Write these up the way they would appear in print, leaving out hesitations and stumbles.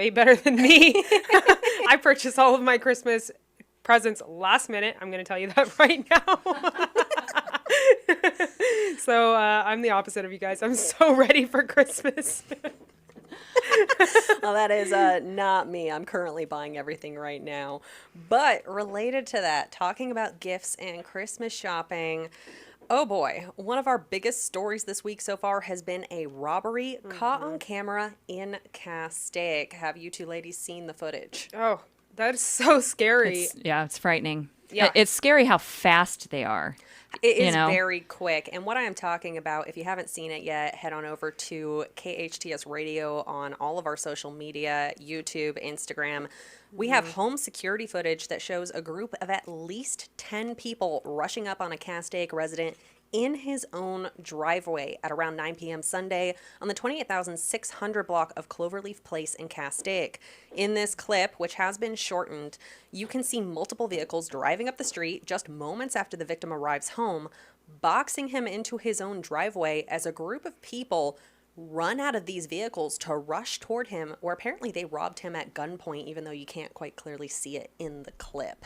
way better than me. I purchased all of my Christmas presents last minute. I'm going to tell you that right now. So I'm the opposite of you guys. I'm so ready for Christmas. Well, that is not me. I'm currently buying everything right now. But related to that, talking about gifts and Christmas shopping, oh boy, one of our biggest stories this week so far has been a robbery caught on camera in Castaic. Have you two ladies seen the footage? Oh, that is so scary. It's frightening. Yeah. It's scary how fast they are. It is You know? very quick. And what I am talking about, if you haven't seen it yet, head on over to KHTS Radio on all of our social media, YouTube, Instagram. We have home security footage that shows a group of at least 10 people rushing up on a Castaic resident in his own driveway at around 9 p.m. Sunday on the 28,600 block of Cloverleaf Place in Castaic. In this clip, which has been shortened, you can see multiple vehicles driving up the street just moments after the victim arrives home, boxing him into his own driveway as a group of people run out of these vehicles to rush toward him, where apparently they robbed him at gunpoint, even though you can't quite clearly see it in the clip.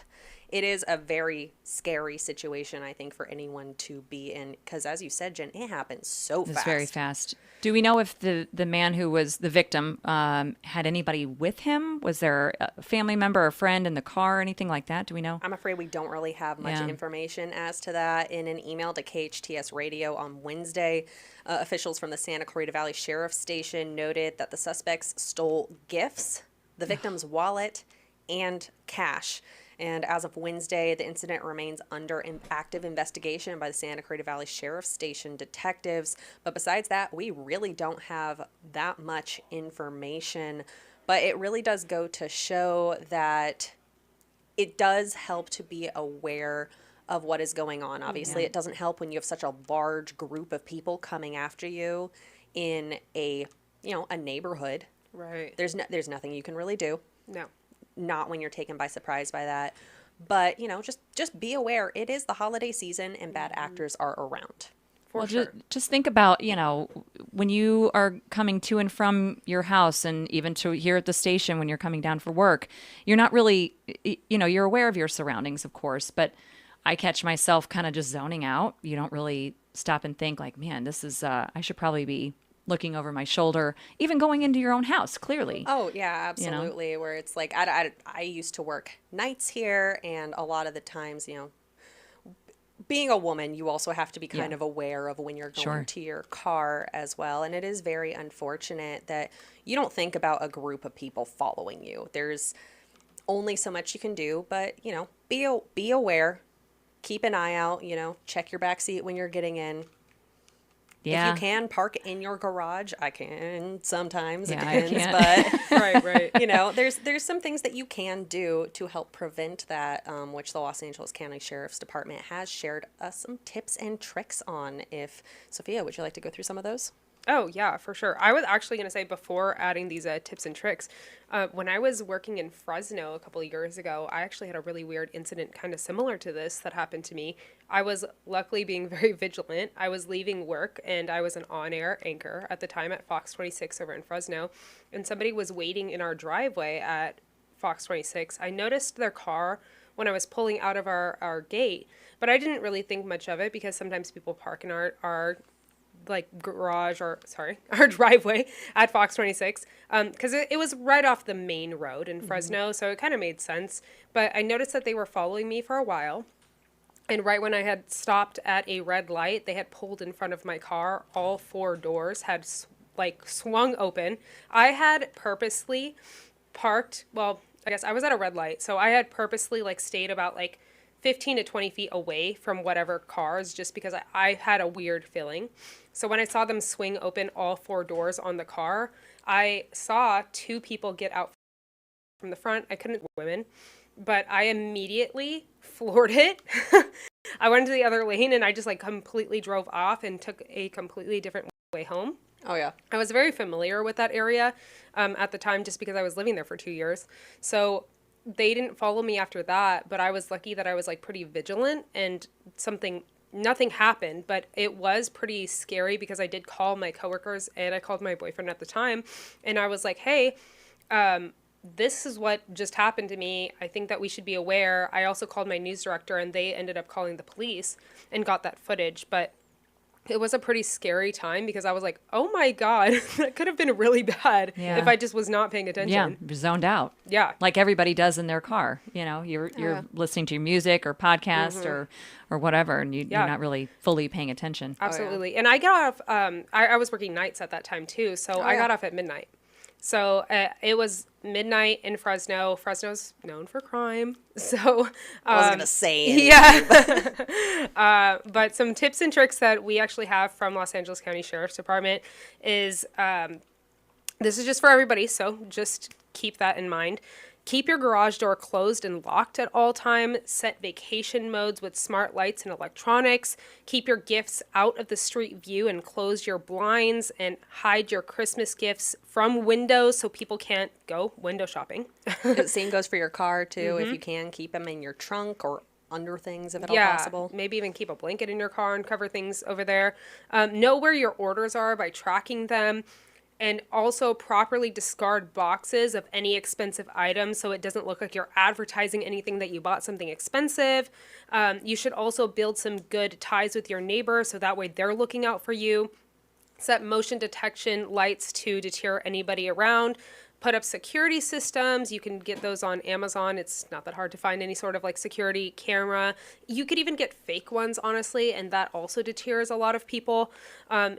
It is a very scary situation, I think, for anyone to be in, because as you said, Jen, it happens so fast. It's very fast. Do we know if the man who was the victim had anybody with him? Was there a family member or friend in the car or anything like that? Do we know? I'm afraid we don't really have much information as to that. In an email to KHTS Radio on Wednesday, officials from the Santa Clarita Valley Sheriff's Station noted that the suspects stole gifts, the victim's wallet, and cash. And as of Wednesday, the incident remains under active investigation by the Santa Clarita Valley Sheriff's Station detectives. But besides that, we really don't have that much information. But it really does go to show that it does help to be aware of what is going on. Obviously, it doesn't help when you have such a large group of people coming after you in a neighborhood. Right. There's nothing you can really do. No. Not when you're taken by surprise by that. But, just be aware. It is the holiday season and bad actors are around. For sure. Just think about, when you are coming to and from your house and even to here at the station when you're coming down for work, you're not really, you're aware of your surroundings, of course, but I catch myself kind of just zoning out. You don't really stop and think like, man, this is, I should probably be looking over my shoulder, even going into your own house, clearly. Oh, yeah, absolutely. Where it's like, I used to work nights here, and a lot of the times, being a woman, you also have to be kind of aware of when you're going to your car as well. And it is very unfortunate that you don't think about a group of people following you. There's only so much you can do, but, be aware, keep an eye out, check your back seat when you're getting in. Yeah. If you can park in your garage, I can sometimes. Yeah, it depends, but Right. there's some things that you can do to help prevent that, which the Los Angeles County Sheriff's Department has shared us some tips and tricks on. If Sophia, would you like to go through some of those? Oh, yeah, for sure. I was actually going to say, before adding these tips and tricks, when I was working in Fresno a couple of years ago, I actually had a really weird incident kind of similar to this that happened to me. I was luckily being very vigilant. I was leaving work, and I was an on-air anchor at the time at Fox 26 over in Fresno, and somebody was waiting in our driveway at Fox 26. I noticed their car when I was pulling out of our gate, but I didn't really think much of it because sometimes people park in our garage our driveway at Fox 26 because it was right off the main road in Fresno, so it kind of made sense. But I noticed that they were following me for a while, and right when I had stopped at a red light, they had pulled in front of my car. All four doors had swung open. I had purposely parked, well, I guess I was at a red light, so I had purposely stayed about 15 to 20 feet away from whatever cars, just because I had a weird feeling. So when I saw them swing open all four doors on the car, I saw two people get out from the front. I couldn't women, but I immediately floored it. I went to the other lane and I just completely drove off and took a completely different way home. Oh, yeah. I was very familiar with that area at the time, just because I was living there for 2 years. So they didn't follow me after that, but I was lucky that I was pretty vigilant and nothing happened, but it was pretty scary because I did call my coworkers and I called my boyfriend at the time, and I was like, hey, this is what just happened to me. I think that we should be aware. I also called my news director, and they ended up calling the police and got that footage. But it was a pretty scary time because I was like, oh my God, that could have been really bad Yeah. if I just was not paying Yeah, attention. you're zoned out. Yeah. Like everybody does in their car. You're listening to your music or podcast or whatever, and you're not really fully paying attention. Absolutely. And I got off, I was working nights at that time too. So I got off at midnight. So it was midnight in Fresno. Fresno's known for crime. So I was gonna say anything. yeah. But some tips and tricks that we actually have from Los Angeles County Sheriff's Department is this is just for everybody. So just keep that in mind. Keep your garage door closed and locked at all time. Set vacation modes with smart lights and electronics. Keep your gifts out of the street view and close your blinds and hide your Christmas gifts from windows so people can't go window shopping. The same goes for your car too. If you can, keep them in your trunk or under things if at all possible. Maybe even keep a blanket in your car and cover things over there. Know where your orders are by tracking them. And also properly discard boxes of any expensive items so it doesn't look like you're advertising anything that you bought something expensive. You should also build some good ties with your neighbor so that way they're looking out for you. Set motion detection lights to deter anybody around. Put up security systems. You can get those on Amazon. It's not that hard to find any sort of like security camera. You could even get fake ones, honestly, and that also deters a lot of people.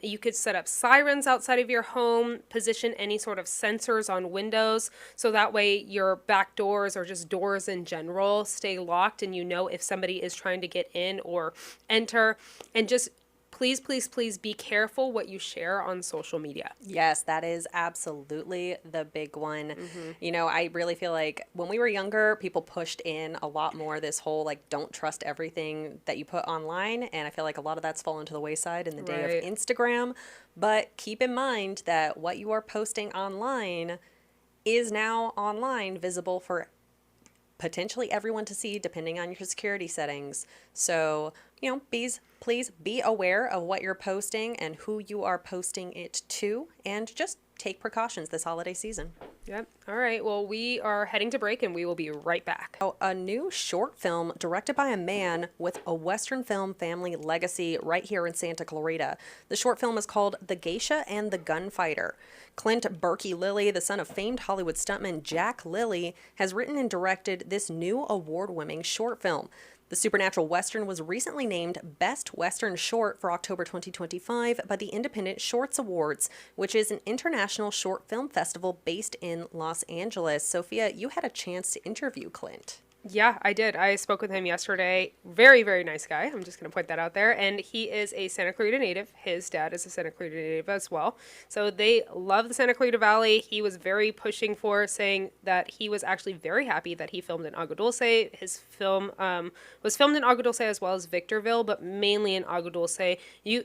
You could set up sirens outside of your home, position any sort of sensors on windows, so that way your back doors or just doors in general stay locked and you know if somebody is trying to get in or enter. And just please, please, please be careful what you share on social media. Yes, that is absolutely the big one. I really feel like when we were younger, people pushed in a lot more this whole like don't trust everything that you put online, and I feel like a lot of that's fallen to the wayside in the day of Instagram. But keep in mind that what you are posting online is now online, visible for potentially everyone to see depending on your security settings. So, please be aware of what you're posting and who you are posting it to, and just take precautions this holiday season. Yep. All right. Well, we are heading to break and we will be right back. A new short film directed by a man with a Western film family legacy right here in Santa Clarita. The short film is called The Geisha and the Gunfighter. Clint Berkey Lilly, the son of famed Hollywood stuntman Jack Lilly, has written and directed this new award-winning short film. The supernatural Western was recently named Best Western Short for October 2025 by the Independent Shorts Awards, which is an international short film festival based in Los Angeles. Sophia, you had a chance to interview Clint. Yeah, I did. I spoke with him yesterday. Very, very nice guy. I'm just going to point that out there. And he is a Santa Clarita native. His dad is a Santa Clarita native as well. So they love the Santa Clarita Valley. He was very pushing for saying that he was actually very happy that he filmed in Agua Dulce. His film was filmed in Agua Dulce as well as Victorville, but mainly in Agua Dulce.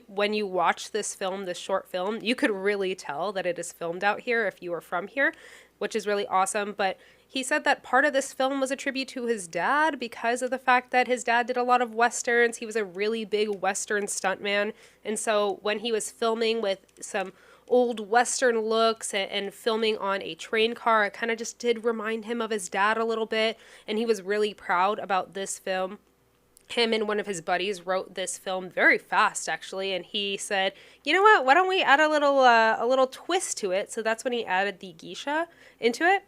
When you watch this film, this short film, you could really tell that it is filmed out here if you are from here, which is really awesome. But he said that part of this film was a tribute to his dad because of the fact that his dad did a lot of Westerns. He was a really big Western stuntman. And so when he was filming with some old Western looks and filming on a train car, it kind of just did remind him of his dad a little bit. And he was really proud about this film. Him and one of his buddies wrote this film very fast, actually, and he said, "You know what? Why don't we add a little twist to it?" So that's when he added the geisha into it,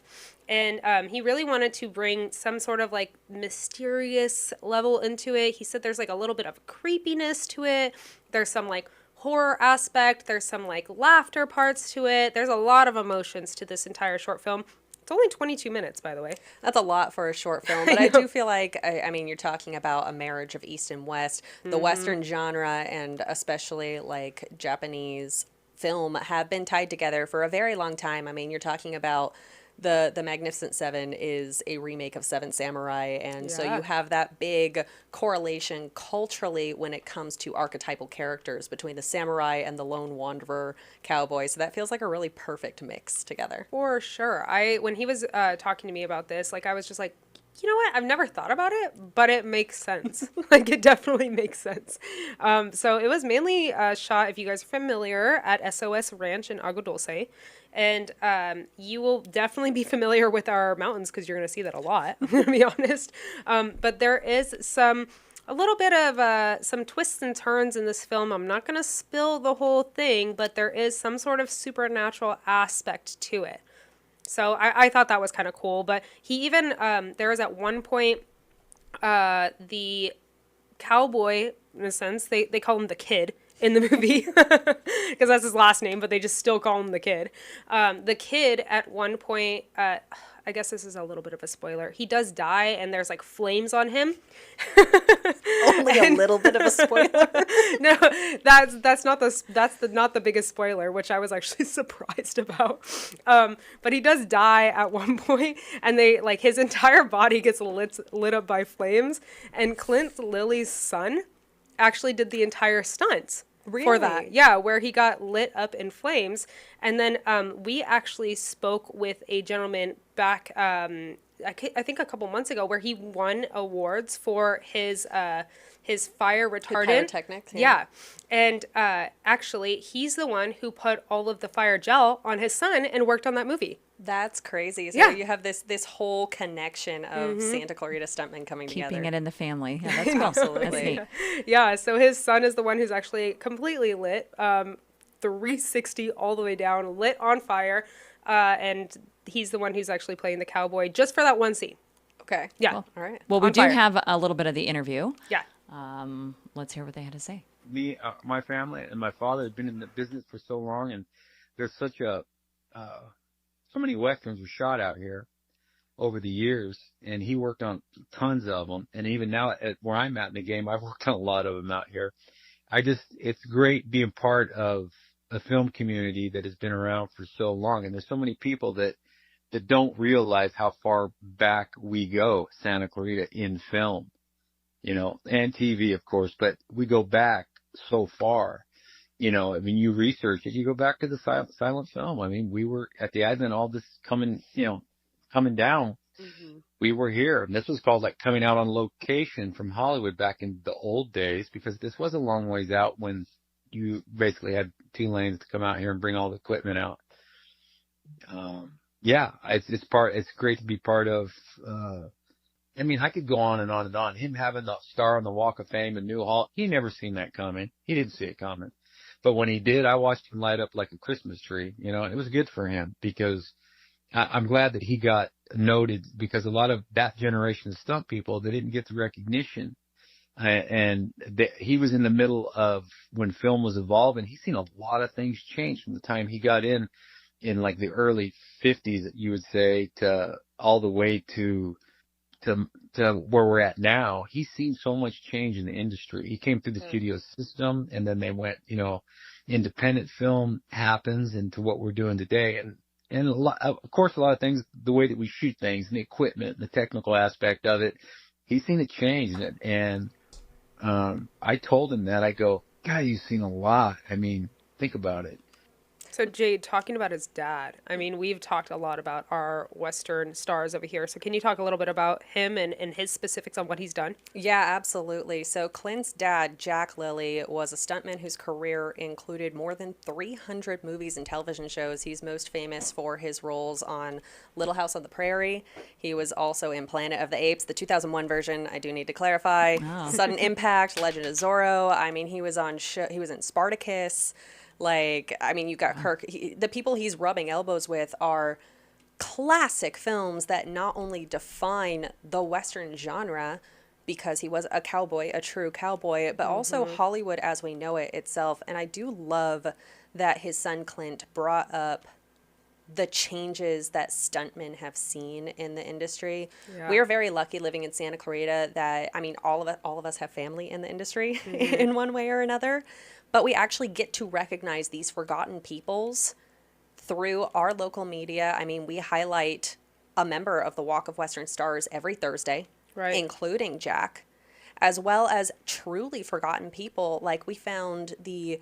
and he really wanted to bring some sort of like mysterious level into it. He said there's like a little bit of creepiness to it. There's some like horror aspect. There's some like laughter parts to it. There's a lot of emotions to this entire short film. It's only 22 minutes, by the way. That's a lot for a short film, but I do feel like, I mean, you're talking about a marriage of East and West. The Western genre and especially like Japanese film have been tied together for a very long time. I mean, you're talking about the Magnificent Seven is a remake of Seven Samurai, and so you have that big correlation culturally when it comes to archetypal characters between the samurai and the lone wanderer cowboy. So that feels like a really perfect mix together. For sure. When he was talking to me about this, like I was just like, You know what? I've never thought about it, but it makes sense. Like, it definitely makes sense. So it was mainly shot, if you guys are familiar, at SOS Ranch in Agua Dulce. And you will definitely be familiar with our mountains because you're going to see that a lot, I'm going to be honest. But there is a little bit of some twists and turns in this film. I'm not going to spill the whole thing, but there is some sort of supernatural aspect to it. So I thought that was kind of cool. But he even, there was at one point, the cowboy, in a sense, they call him the Kid in the movie because that's his last name, but they just still call him the Kid. The Kid at one point, I guess this is a little bit of a spoiler. He does die, and there's like flames on him. Only a little bit of a spoiler. No, that's not the biggest spoiler, which I was actually surprised about. But he does die at one point, and they like his entire body gets lit up by flames. And Clint Lilly's son actually did the entire stunts for that. Really? Yeah, where he got lit up in flames. And then we actually spoke with a gentleman back, I think a couple months ago, where he won awards for his fire retardant. Pyrotechnics, yeah. Yeah. And actually, he's the one who put all of the fire gel on his son and worked on that movie. That's crazy. So Yeah. you have this whole connection of Santa Clarita stuntmen coming Keeping together. it in the family. Yeah, that's cool. Absolutely. That's neat. Yeah, so his son is the one who's actually completely lit, 360 all the way down, lit on fire, and he's the one who's actually playing the cowboy just for that one scene. Okay. Yeah. All right. Well, we On do fire. have a little bit of the interview. Yeah. Let's hear what they had to say. Me, my family, and my father have been in the business for so long, and there's such so many westerns were shot out here over the years, and he worked on tons of them. And even now, at where I'm at in the game, I've worked on a lot of them out here. It's great being part of a film community that has been around for so long, and there's so many people that don't realize how far back we go, Santa Clarita, in film, and TV, of course, but we go back so far. I mean, you research it, you go back to the silent film. I mean, we were at the advent, all this coming down. Mm-hmm. We were here, and this was called like coming out on location from Hollywood back in the old days, because this was a long ways out when you basically had 2 lanes to come out here and bring all the equipment out. Yeah, it's great to be part of. I mean, I could go on and on and on. Him having the star on the Walk of Fame in New Hall, he never seen that coming. He didn't see it coming. But when he did, I watched him light up like a Christmas tree, and it was good for him, because I'm glad that he got noted, because a lot of that generation of stunt people, they didn't get the recognition. He was in the middle of when film was evolving. He's seen a lot of things change from the time he got in like the early 50s, you would say, to all the way to where we're at now. He's seen so much change in the industry. He came through the studio system, and then they went, independent film happens into what we're doing today. And of course, a lot of things, the way that we shoot things and the equipment and the technical aspect of it, he's seen it change. And I told him that. I go, God, you've seen a lot. I mean, think about it. So Jade, talking about his dad, I mean, we've talked a lot about our Western stars over here. So can you talk a little bit about him and his specifics on what he's done? Yeah, absolutely. So Clint's dad, Jack Lilly, was a stuntman whose career included more than 300 movies and television shows. He's most famous for his roles on Little House on the Prairie. He was also in Planet of the Apes, the 2001 version, I do need to clarify. Oh. Sudden Impact, Legend of Zorro. I mean, he was in Spartacus. Like, I mean, you got Kirk. The people he's rubbing elbows with are classic films that not only define the Western genre, because he was a cowboy, a true cowboy, but also Hollywood as we know it itself. And I do love that his son Clint brought up the changes that stuntmen have seen in the industry. Yeah. We are very lucky living in Santa Clarita that, I mean, all of us have family in the industry in one way or another, but we actually get to recognize these forgotten peoples through our local media. I mean, we highlight a member of the Walk of Western Stars every Thursday, Right. including Jack, as well as truly forgotten people. Like, we found the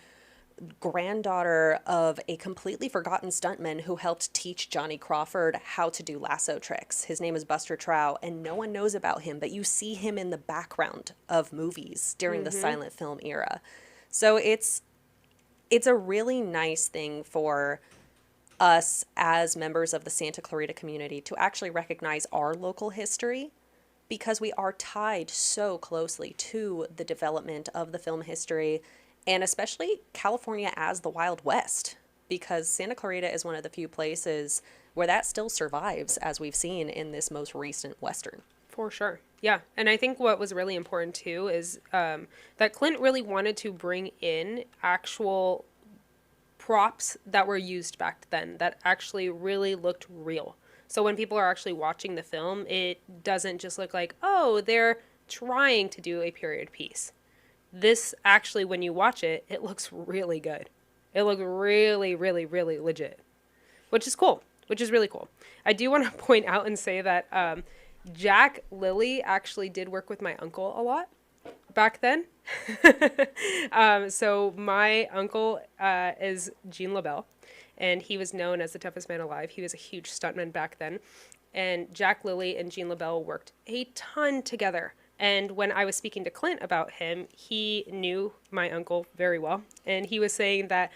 granddaughter of a completely forgotten stuntman who helped teach Johnny Crawford how to do lasso tricks. His name is Buster Trout, and no one knows about him, but you see him in the background of movies during the silent film era. So it's a really nice thing for us as members of the Santa Clarita community to actually recognize our local history, because we are tied so closely to the development of the film history, and especially California as the Wild West, because Santa Clarita is one of the few places where that still survives, as we've seen in this most recent Western. For sure. Yeah. And I think what was really important too is that Clint really wanted to bring in actual props that were used back then that actually really looked real. So when people are actually watching the film, it doesn't just look like, oh, they're trying to do a period piece. This actually, when you watch it, it looks really good. It looks really, really, really legit, which is cool, which is really cool. I do want to point out and say that Jack Lilly actually did work with my uncle a lot back then. So my uncle is Gene LaBelle, and he was known as the toughest man alive. He was a huge stuntman back then. And Jack Lilly and Gene LaBelle worked a ton together. And when I was speaking to Clint about him, he knew my uncle very well. And he was saying that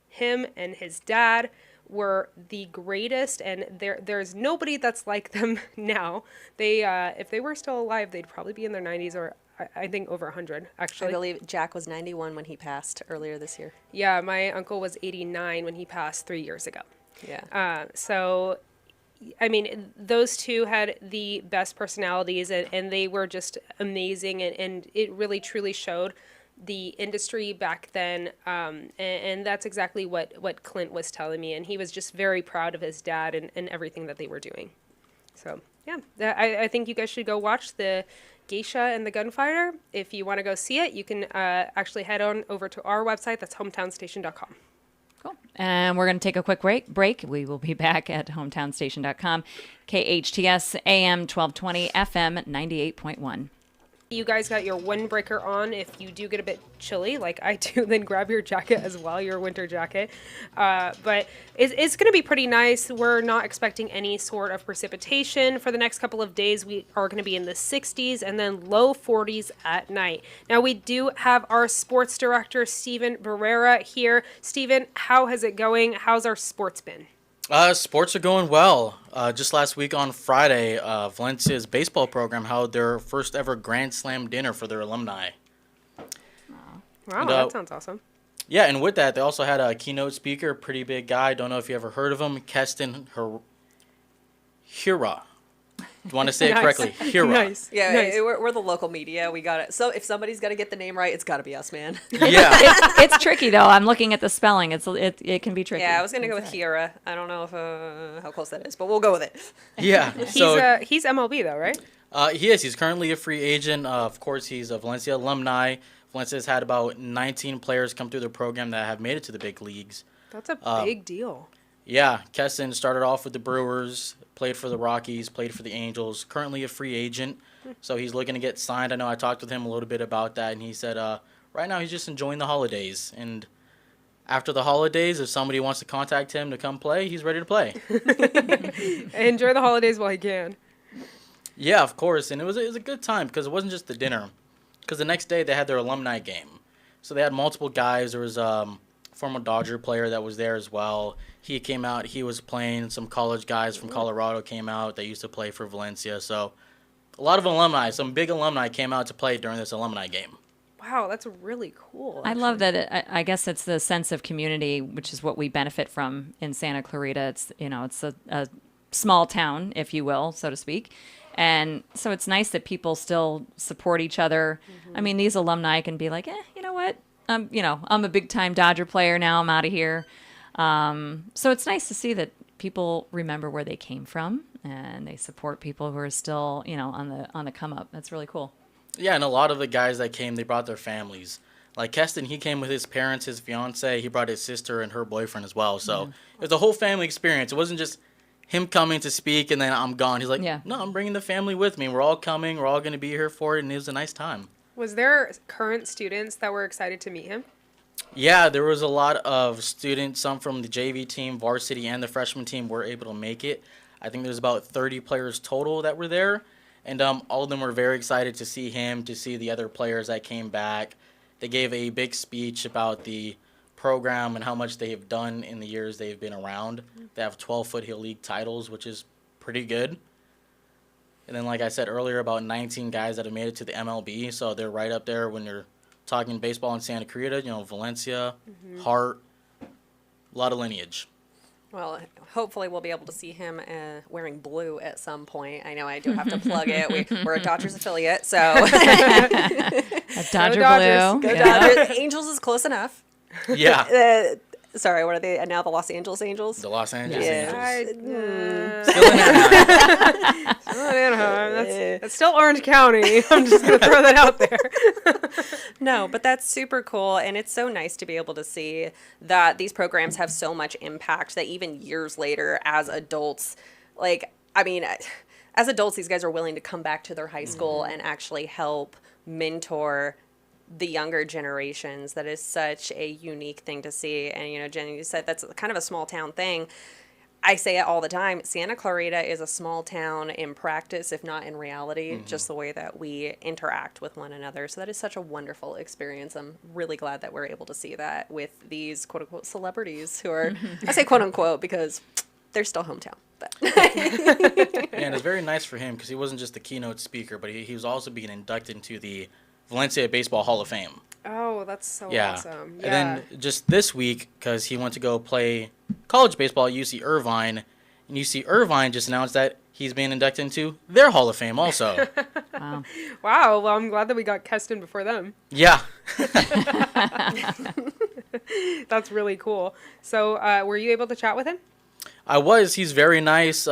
him and his dad were the greatest, and there's nobody that's like them now. They if they were still alive, they'd probably be in their 90s, or I think over 100, actually. I believe Jack was 91 when he passed earlier this year. Yeah, my uncle was 89 when he passed 3 years ago. Yeah. So, I mean, those two had the best personalities, and they were just amazing, and it really truly showed the industry back then, and that's exactly what Clint was telling me, and he was just very proud of his dad and everything that they were doing. So, yeah, I think you guys should go watch the Geisha and the Gunfighter. If you want to go see it, you can actually head on over to our website. That's hometownstation.com. Cool. And we're going to take a quick break. We will be back at hometownstation.com. KHTS AM 1220 FM 98.1. You guys got your windbreaker on. If you do get a bit chilly, like I do, then grab your jacket as well, your winter jacket. But it's going to be pretty nice. We're not expecting any sort of precipitation for the next couple of days. We are going to be in the 60s and then low 40s at night. Now, we do have our sports director, Steven Barrera, here. Steven, how has it going? How's our sports been? Sports are going well. Just last week on Friday, Valencia's baseball program held their first ever Grand Slam dinner for their alumni. Wow, that sounds awesome. Yeah, and with that, they also had a keynote speaker, pretty big guy. Don't know if you ever heard of him, Keston Hira. Do you want to say it correctly? Hira. Nice. Yeah, Nice. we're the local media. We got it. So if somebody's got to get the name right, it's got to be us, man. Yeah. It's tricky though. I'm looking at the spelling. It can be tricky. Yeah, I was gonna go with Hira. I don't know if how close that is, but we'll go with it. Yeah. So He's MLB though, right? he is. He's currently a free agent. Of course, he's a Valencia alumni. Valencia's had about 19 players come through the program that have made it to the big leagues. That's a big deal. Yeah, Keston started off with the Brewers, played for the Rockies, played for the Angels, currently a free agent. So he's looking to get signed. I know I talked with him a little bit about that, and he said right now he's just enjoying the holidays. And after the holidays, if somebody wants to contact him to come play, he's ready to play. Enjoy the holidays while he can. Yeah, of course. And it was a good time because it wasn't just the dinner. Because the next day they had their alumni game. So they had multiple guys. There was former Dodger player that was there as well. He came out. He was playing. Some college guys from Colorado came out. They used to play for Valencia. So a lot of alumni, some big alumni came out to play during this alumni game. Wow, that's really cool. I love that. I guess it's the sense of community, which is what we benefit from in Santa Clarita. It's it's a small town, if you will, so to speak. And so it's nice that people still support each other. I mean, these alumni can be like, you know what? I'm a big time Dodger player now. I'm out of here. So it's nice to see that people remember where they came from and they support people who are still, on the come up. That's really cool. Yeah, and a lot of the guys that came, they brought their families. Like Keston, he came with his parents, his fiance. He brought his sister and her boyfriend as well. So it was a whole family experience. It wasn't just him coming to speak and then I'm gone. He's like, no, I'm bringing the family with me. We're all coming. We're all going to be here for it. And it was a nice time. Was there current students that were excited to meet him? Yeah, there was a lot of students, some from the JV team, varsity, and the freshman team were able to make it. I think there's about 30 players total that were there, and all of them were very excited to see him, to see the other players that came back. They gave a big speech about the program and how much they have done in the years they've been around. They have 12 Foothill League titles, which is pretty good. And then, like I said earlier, about 19 guys that have made it to the MLB, so they're right up there when you're talking baseball in Santa Cruz, Valencia, Hart, a lot of lineage. Well, hopefully we'll be able to see him wearing blue at some point. I know I do have to plug it. We're a Dodgers affiliate, so A Dodger Dodgers. blue. go Yeah. Dodgers. Angels is close enough. Yeah, Sorry, what are they now? The Los Angeles Angels. the Los Angeles Yeah. Angels. Still in Anaheim. Oh, Anaheim. That's still Orange County. I'm just going to throw that out there. No, but that's super cool. And it's so nice to be able to see that these programs have so much impact that even years later, as adults, as adults, these guys are willing to come back to their high school and actually help mentor the younger generations. That is such a unique thing to see. And, Jenny, you said that's kind of a small town thing. I say it all the time. Santa Clarita is a small town in practice, if not in reality, just the way that we interact with one another. So that is such a wonderful experience. I'm really glad that we're able to see that with these quote unquote celebrities who are, I say quote unquote because they're still hometown. But And it's very nice for him because he wasn't just the keynote speaker, but he was also being inducted into the Valencia Baseball Hall of Fame. Oh, that's so Yeah. awesome. And then just this week, because he went to go play college baseball at UC Irvine, and UC Irvine just announced that he's being inducted into their Hall of Fame also. Wow. Wow. Well, I'm glad that we got Keston before them. Yeah. That's really cool. So, were you able to chat with him? I was. He's very nice.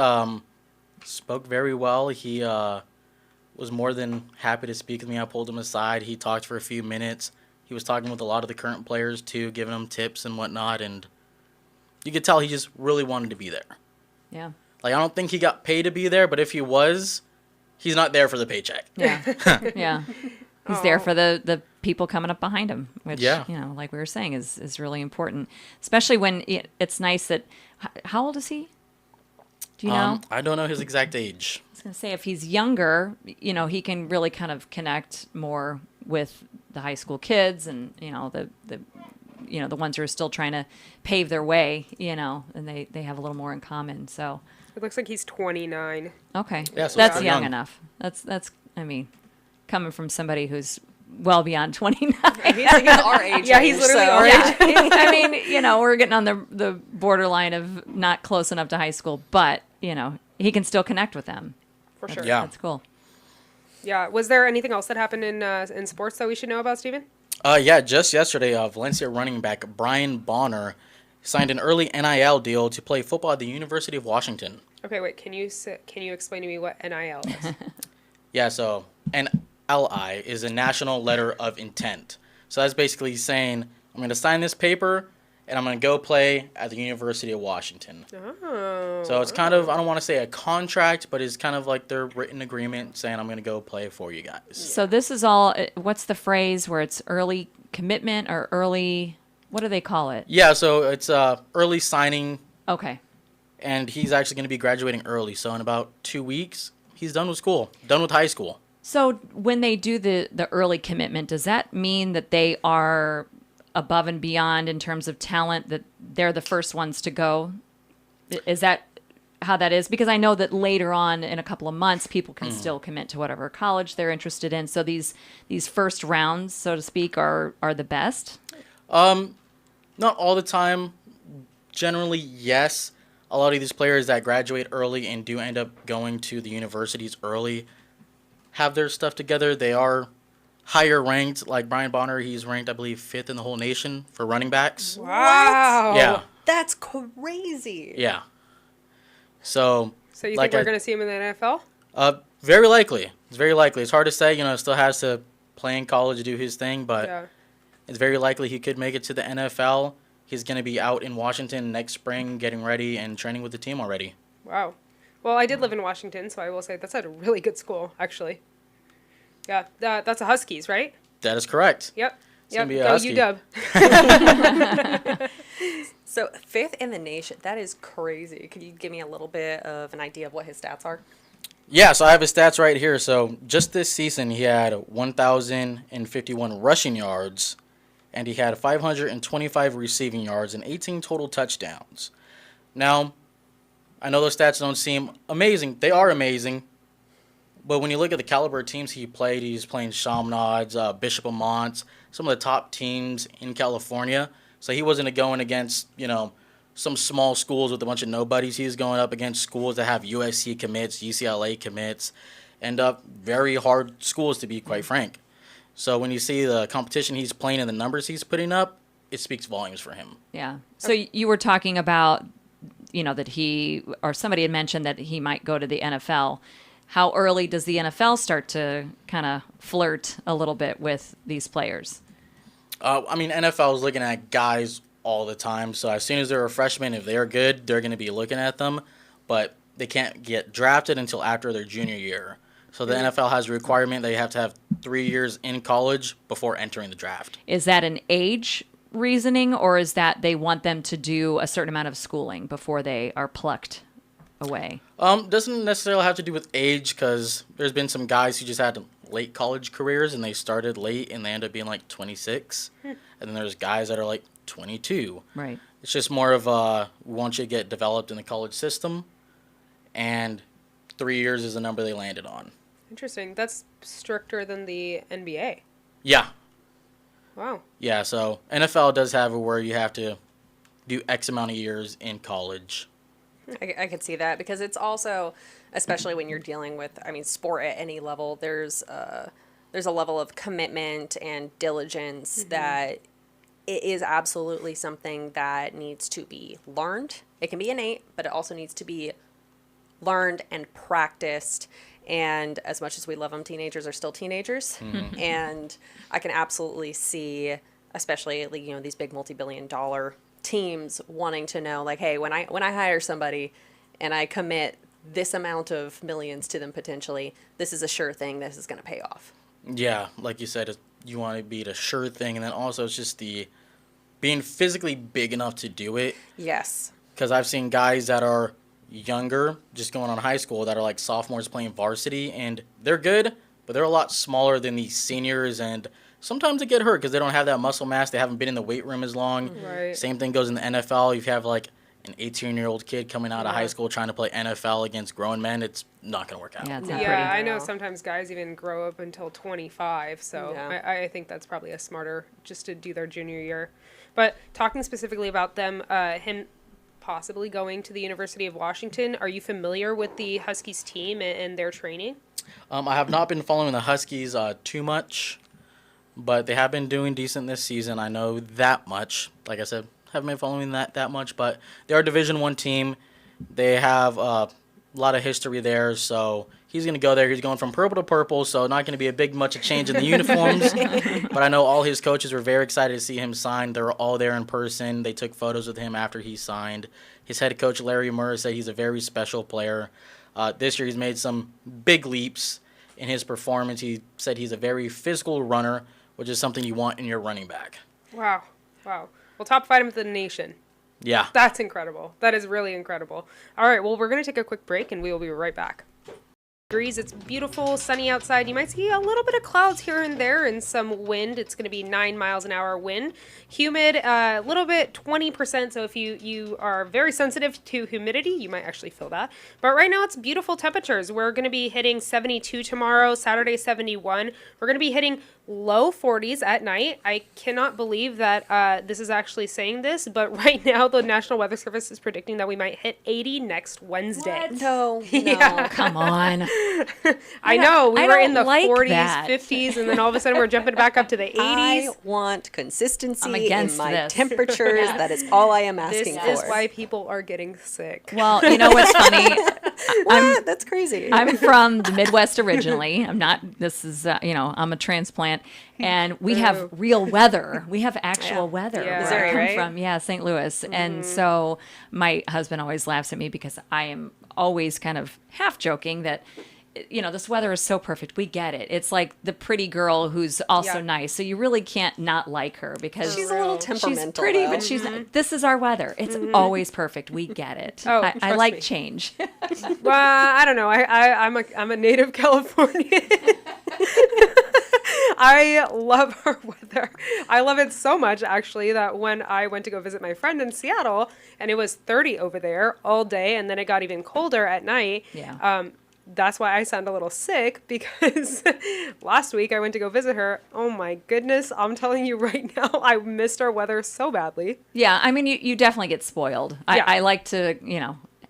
Spoke very well. He was more than happy to speak with me. I pulled him aside. He talked for a few minutes. He was talking with a lot of the current players too, giving them tips and whatnot. And you could tell he just really wanted to be there. Yeah. Like, I don't think he got paid to be there, but if he was, he's not there for the paycheck. Yeah. Yeah. He's there for the people coming up behind him, which, Yeah. like we were saying, is really important. Especially when it's nice that, how old is he? Do you know? I don't know his exact age. I was going to say, if he's younger, he can really kind of connect more with the high school kids and, the ones who are still trying to pave their way, and they have a little more in common. So, It looks like he's 29. okay. Yeah, so That's still young young. enough. That's, coming from somebody who's well beyond 29. he's like our age. Yeah, he's literally our Yeah. I mean, we're getting on the borderline of not close enough to high school, but, he can still connect with them. For sure. Yeah. That's cool. Yeah. Was there anything else that happened in sports that we should know about, Steven? Yeah, just yesterday, Valencia running back Brian Bonner signed an early NIL deal to play football at the University of Washington. Okay, wait. Can you explain to me what NIL is? Yeah, so NLI is a national letter of intent. So that's basically saying, I'm going to sign this paper, and I'm going to go play at the University of Washington. Oh. So it's kind of, I don't want to say a contract, but it's kind of like their written agreement saying, I'm going to go play for you guys. So this is all, what's the phrase where it's early commitment or early, what do they call it? Yeah, so it's early signing, Okay. and he's actually going to be graduating early. So in about 2 weeks, he's done with school, done with high school. So when they do the early commitment, does that mean that they are above and beyond in terms of talent, that they're the first ones to go? Is that how that is? Because I know that later on in a couple of months, people can still commit to whatever college they're interested in. So these first rounds, so to speak, are the best? Not all the time. Generally, yes. A lot of these players that graduate early and do end up going to the universities early have their stuff together. They are higher ranked. Like Brian Bonner, he's ranked, I believe, 5th in the whole nation for running backs. Wow. Yeah. That's crazy. Yeah. So, So you like think we're going to see him in the NFL? very likely. It's very likely. It's hard to say. Still has to play in college, do his thing, but Yeah. it's very likely he could make it to the NFL. He's going to be out in Washington next spring, getting ready and training with the team already. Wow. Well, I did live in Washington, so I will say that's at a really good school, actually. Yeah, that's a Huskies, right? That is correct. Yep. It's gonna Yep, be a go Husky. UW. So 5th in the nation. That is crazy. Could you give me a little bit of an idea of what his stats are? Yeah, so I have his stats right here. So just this season, he had 1,051 rushing yards, and he had 525 receiving yards and 18 total touchdowns. Now, I know those stats don't seem amazing. They are amazing. But when you look at the caliber of teams he played, he's playing Chaminade, Bishop Amonte, some of the top teams in California. So he wasn't going against, some small schools with a bunch of nobodies. He's going up against schools that have USC commits, UCLA commits, and very hard schools, to be quite frank. So when you see the competition he's playing and the numbers he's putting up, it speaks volumes for him. Yeah. So you were talking about, that he, or somebody had mentioned that he might go to the NFL. How early does the NFL start to kind of flirt a little bit with these players? NFL is looking at guys all the time. So as soon as they're a freshman, if they're good, they're going to be looking at them. But they can't get drafted until after their junior year. So the NFL has a requirement that you have to have 3 years in college before entering the draft. Is that an age reasoning, or is that they want them to do a certain amount of schooling before they are plucked away? Doesn't necessarily have to do with age, because there's been some guys who just had late college careers and they started late and they end up being like 26. And then there's guys that are like 22. Right. It's just more of we want you to get developed in the college system, and 3 years is the number they landed on. Interesting. That's stricter than the NBA. Yeah. Wow. Yeah, so NFL does have it where you have to do X amount of years in college. I could see that, because it's also, especially when you're dealing with, sport at any level, there's a level of commitment and diligence that it is absolutely something that needs to be learned. It can be innate, but it also needs to be learned and practiced. And as much as we love them, teenagers are still teenagers. And I can absolutely see, especially these big multi-billion-dollar teams wanting to know, like, hey, when I hire somebody and I commit this amount of millions to them potentially, this is a sure thing. This is going to pay off. Yeah, like you said, you want to be the sure thing, and then also it's just the being physically big enough to do it. Yes. Because I've seen guys that are younger, just going on high school, that are like sophomores playing varsity, and they're good, but they're a lot smaller than the seniors, and sometimes they get hurt because they don't have that muscle mass. They haven't been in the weight room as long. Right. Same thing goes in the NFL. You have like an 18-year-old kid coming out of high school trying to play NFL against grown men. It's not going to work out. Yeah, it's not Yeah, pretty. I know sometimes guys even grow up until 25, so Yeah. I think that's probably a smarter just to do their junior year. But talking specifically about them, him possibly going to the University of Washington, are you familiar with the Huskies team and their training? I have not been following the Huskies too much, but they have been doing decent this season. I know that much. Like I said, haven't been following that much, but they are a Division I team. They have a lot of history there, so he's going to go there. He's going from purple to purple, so not going to be a big much of change in the uniforms. But I know all his coaches were very excited to see him sign. They were all there in person. They took photos with him after he signed. His head coach, Larry Murr, said he's a very special player. This year he's made some big leaps in his performance. He said he's a very physical runner, which is something you want in your running back. Wow. Well, top 5 in the nation. Yeah. That's incredible. That is really incredible. All right, well, we're going to take a quick break, and we will be right back. It's beautiful, sunny outside. You might see a little bit of clouds here and there and some wind. It's going to be 9 miles an hour wind. Humid, a little bit, 20%. So if you are very sensitive to humidity, you might actually feel that. But right now it's beautiful temperatures. We're going to be hitting 72 tomorrow, Saturday 71. We're going to be hitting low 40s at night. I cannot believe that this is actually saying this, but right now the National Weather Service is predicting that we might hit 80 next Wednesday. No. Yeah. Come on. I know. We I were don't in the like 40s, that. 50s, and then all of a sudden we're jumping back up to the 80s. I want consistency I'm against in my this. temperatures. That is all I am This asking is for. why people are getting sick. Well, you know what's funny? What? That's crazy. I'm from the Midwest originally. I'm not, this is, I'm a transplant. And we have real weather. We have actual weather. Yeah. where Missouri, I come right? from. Yeah, St. Louis. And so my husband always laughs at me because I am always kind of half joking that this weather is so perfect. We get it. It's like the pretty girl who's also Yeah. nice. So you really can't not like her because She's a little she's temperamental. pretty, though. but this is our weather. It's always perfect. We get it. Oh, I trust like me. change. Well, I don't know. I'm a native Californian. I love our weather. I love it so much, actually, that when I went to go visit my friend in Seattle, and it was 30 over there all day, and then it got even colder at night. Yeah. That's why I sound a little sick, because last week I went to go visit her. Oh my goodness, I'm telling you right now, I missed our weather so badly. Yeah, I mean, you definitely get spoiled. Yeah. I like to,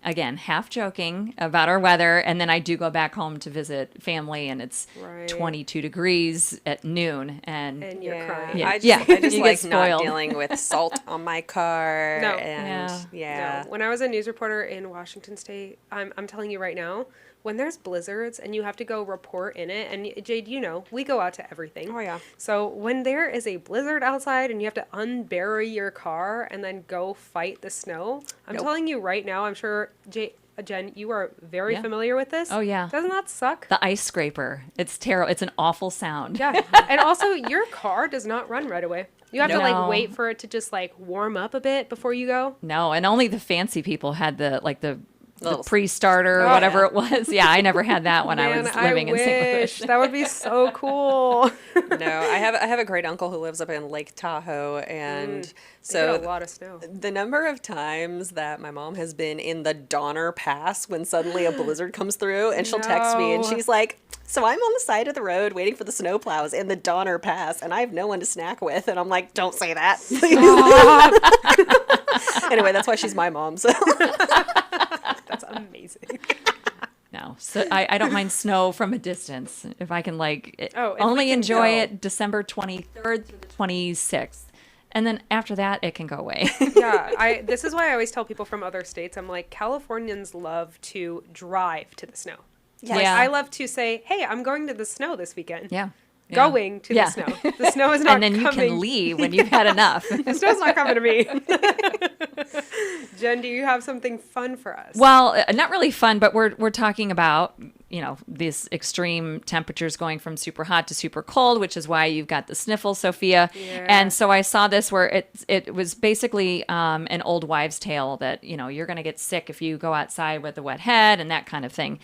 again, half joking about our weather, and then I do go back home to visit family, and it's Right. 22 degrees at noon, And you're crying. Yeah. I just, Yeah, I just you like get not spoiled. dealing with salt on my car. No. And yeah. No, when I was a news reporter in Washington State, I'm telling you right now, when there's blizzards and you have to go report in it, and Jade, we go out to everything. Oh, yeah. So when there is a blizzard outside and you have to unbury your car and then go fight the snow, I'm Nope. telling you right now, I'm sure Jen, you are very Yeah. familiar with this. Oh, yeah. Doesn't that suck? The ice scraper. It's terrible. It's an awful sound. Yeah. And also, your car does not run right away. You have to No. wait for it to just warm up a bit before you go. No, and only the fancy people had the Little- pre-starter or Oh, whatever yeah. it was. Yeah, I never had that when I Man, was living in St. wish. Louis. That would be so cool. No, I have a great uncle who lives up in Lake Tahoe, and So so a lot of snow. the number of times that my mom has been in the Donner Pass when suddenly a blizzard comes through, and she'll text me and No. she's like, "So I'm on the side of the road waiting for the snow plows in the Donner Pass, and I have no one to snack with." And I'm like, "Don't say that, please." Anyway, that's why she's my mom. So That's amazing. No, so I don't mind snow from a distance if I can Oh, if we only can enjoy go. it December 23rd through the 26th, and then after that it can go away. Yeah, this is why I always tell people from other states, I'm like, Californians love to drive to the snow. Yes. Yeah. I love to say, hey, I'm going to the snow this weekend. Yeah. Going to Yeah. the snow. The snow is not And then you coming. can leave when you've had enough. The snow's not coming to me. Jen, do you have something fun for us? Well, not really fun, but we're talking about, these extreme temperatures going from super hot to super cold, which is why you've got the sniffles, Sophia. Yeah. And so I saw this where it was basically an old wives' tale that, you're going to get sick if you go outside with a wet head and that kind of thing.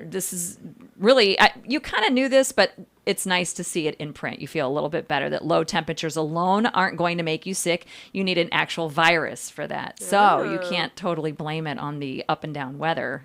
This is really, you kind of knew this, but it's nice to see it in print. You feel a little bit better that low temperatures alone aren't going to make you sick. You need an actual virus for that. So you can't totally blame it on the up and down weather.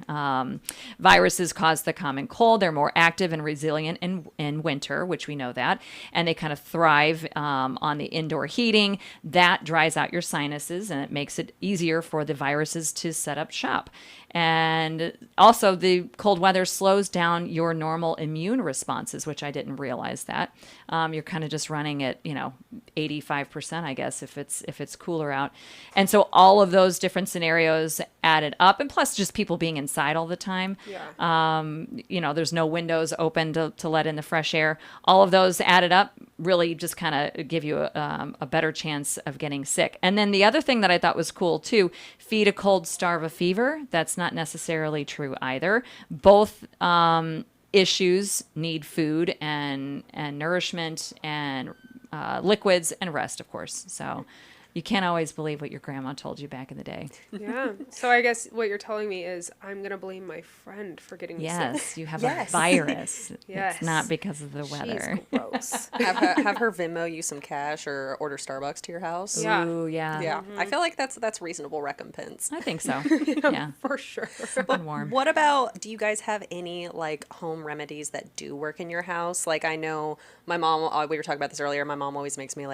Viruses cause the common cold. They're more active and resilient in winter, which we know that. And they kind of thrive on the indoor heating. That dries out your sinuses and it makes it easier for the viruses to set up shop. And also, the cold weather slows down your normal immune responses, which I didn't realize that. You're kind of just running at 85%, I guess, if it's cooler out. And so all of those different scenarios added up, and plus just people being inside all the time. Yeah. There's no windows open to let in the fresh air. All of those added up really just kind of give you a better chance of getting sick. And then the other thing that I thought was cool too, feed a cold, starve a fever. That's not necessarily true either. Both issues need food and nourishment and liquids and rest, of course. So you can't always believe what your grandma told you back in the day. Yeah. So I guess what you're telling me is I'm going to blame my friend for getting sick. Yes, you have Yes. a virus. Yes. It's not because of the weather. She's gross. have her Venmo you some cash or order Starbucks to your house. Yeah. Ooh, yeah. Yeah, I feel like that's reasonable recompense. I think so. Yeah. For sure. And warm. What about, do you guys have any home remedies that do work in your house? I know my mom, we were talking about this earlier, my mom always makes me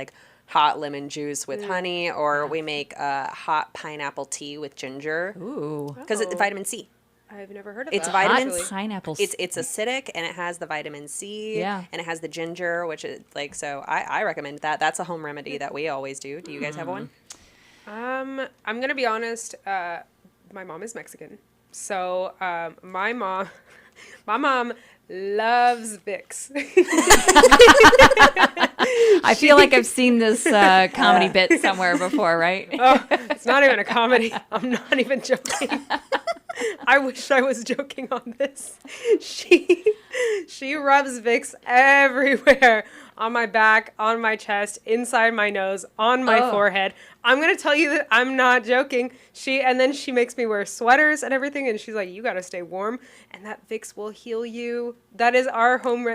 hot lemon juice with honey, or we make hot pineapple tea with ginger Ooh. because it's vitamin C. I've never heard of It's that. vitamin actually. Hot pineapple. It's acidic and it has the vitamin C. Yeah. And it has the ginger, which is so I recommend that. That's a home remedy that we always do. Do you guys have one? I'm gonna be honest. My mom is Mexican, so my mom loves Vicks. I feel like I've seen this comedy bit somewhere before, right? Oh, it's not even a comedy. I'm not even joking. I wish I was joking on this. She she rubs Vicks everywhere. On my back, on my chest, inside my nose, on my forehead. I'm gonna tell you that I'm not joking. And then she makes me wear sweaters and everything, and she's like, "You gotta stay warm, and that Vicks will heal you." That is our home.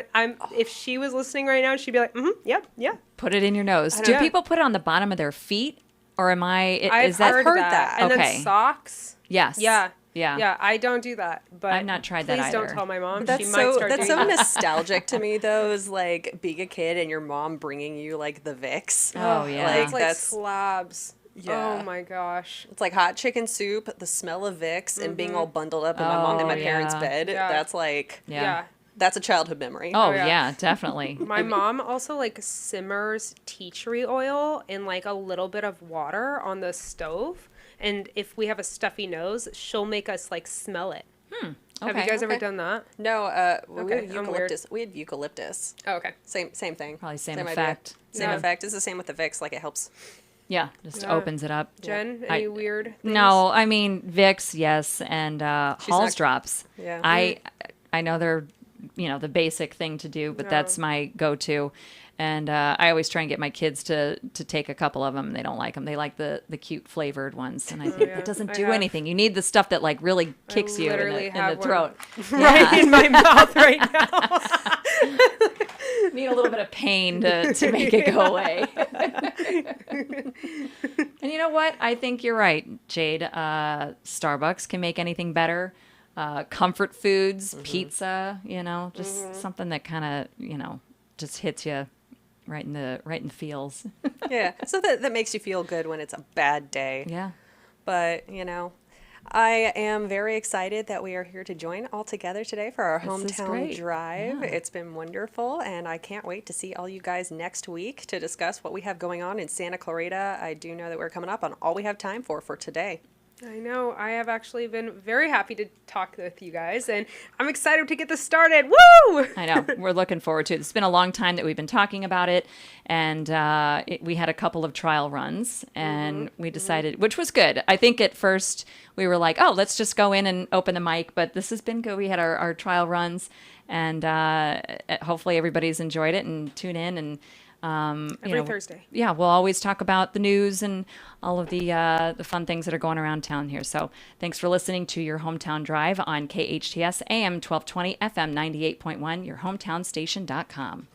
If she was listening right now, she'd be like, "Yep, yeah." Put it in your nose. Do Yeah. people put it on the bottom of their feet, or am I? I've Is that heard that. And Okay. then socks. Yes. Yeah. Yeah. Yeah, I don't do that. But I've not tried that please don't either. tell my mom. That's She might start that's doing so that. nostalgic to me though, is like being a kid and your mom bringing you like the Vicks. Oh, yeah. Like It's like that's slabs. Yeah. Oh my gosh. it's like hot chicken soup, the smell of Vicks and being all bundled up in my mom in my Oh, parents' yeah. bed. Yeah. That's like Yeah. that's a childhood memory. Oh, yeah. yeah, definitely. My mom also like simmers tea tree oil in like a little bit of water on the stove. And if we have a stuffy nose, she'll make us like smell it. Have Okay. you guys ever Okay. done that? No, we Okay, had I'm weird. eucalyptus. We had eucalyptus. Oh, okay. Same thing. Probably same idea. effect. Same Yeah. effect. It's the same with the Vicks. Like it helps. Yeah, just Yeah. opens it up. Jen, I- any weird things? No, I mean Vicks, yes, and Hall's not- drops. Yeah. I know they're the basic thing to do, but that's my go-to. And I always try and get my kids to take a couple of them. They don't like them. They like the cute flavored ones. And I think yeah. that doesn't I do have- anything. You need the stuff that like really kicks you in literally the have one throat. right in my mouth right now. Need a little bit of pain to make it go away. And you know what? I think you're right, Jade. Starbucks can make anything better. Comfort foods, pizza, just something that kind of, just hits you right in the feels. Yeah. So that makes you feel good when it's a bad day. Yeah. But, I am very excited that we are here to join all together today for our This is hometown great. drive. Yeah. It's been wonderful, and I can't wait to see all you guys next week to discuss what we have going on in Santa Clarita. I do know that we're coming up on all we have time for today. I know. I have actually been very happy to talk with you guys, and I'm excited to get this started. Woo! I know. We're looking forward to it. It's been a long time that we've been talking about it, and we had a couple of trial runs, and we decided, which was good. I think at first we were like, oh, let's just go in and open the mic, but this has been good. We had our trial runs, and hopefully everybody's enjoyed it and tune in and Every Thursday. Yeah, we'll always talk about the news and all of the fun things that are going around town here. So thanks for listening to your Hometown Drive on KHTS AM 1220 FM 98.1, yourhometownstation.com.